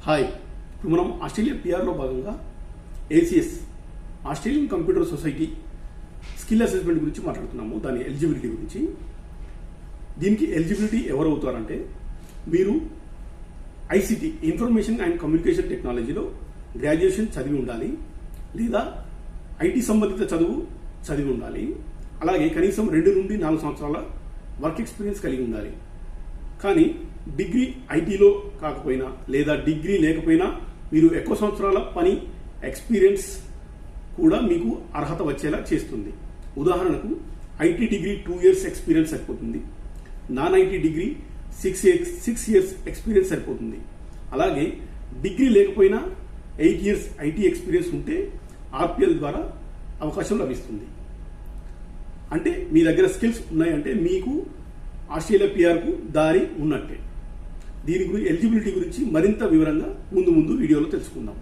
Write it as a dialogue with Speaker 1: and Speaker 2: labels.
Speaker 1: Hi, ఇప్పుడు మనం Australia పిఆర్లో భాగంగా ACS Australian computer society skill assessment గురించి మాట్లాడుతున్నాము. దాని ఎలిజిబిలిటీ గురించి. దీనికి ఎలిజిబిలిటీ ఎవరు అవుతారంటే, మీరు ఐసీటీ ఇన్ఫర్మేషన్ అండ్ కమ్యూనికేషన్ టెక్నాలజీలో గ్రాడ్యుయేషన్ చదివి ఉండాలి, లేదా ఐటీ సంబంధిత చదివి ఉండాలి. అలాగే కనీసం 2 నుండి 4 సంవత్సరాల వర్క్ ఎక్స్పీరియన్స్ కలిగి ఉండాలి. కానీ డిగ్రీ ఐటీలో కాకపోయినా లేదా డిగ్రీ లేకపోయినా మీరు ఎక్కువ సంవత్సరాల పని ఎక్స్పీరియన్స్ కూడా మీకు అర్హత వచ్చేలా చేస్తుంది. ఉదాహరణకు ఐటీ డిగ్రీ 2 years ఎక్స్పీరియన్స్ సరిపోతుంది. Non IT degree 6 years experience సరిపోతుంది. అలాగే డిగ్రీ లేకపోయినా 8 years ఐటీ ఎక్స్పీరియన్స్ ఉంటే ఆర్పిఎల్ ద్వారా అవకాశం లభిస్తుంది. అంటే మీ దగ్గర స్కిల్స్ ఉన్నాయంటే మీకు ఆస్ట్రేలియా పిఆర్కు దారి ఉన్నట్టే. దీని గురించి ఎలిజిబిలిటీ గురించి మరింత వివరంగా ముందు వీడియోలో తెలుసుకుందాం.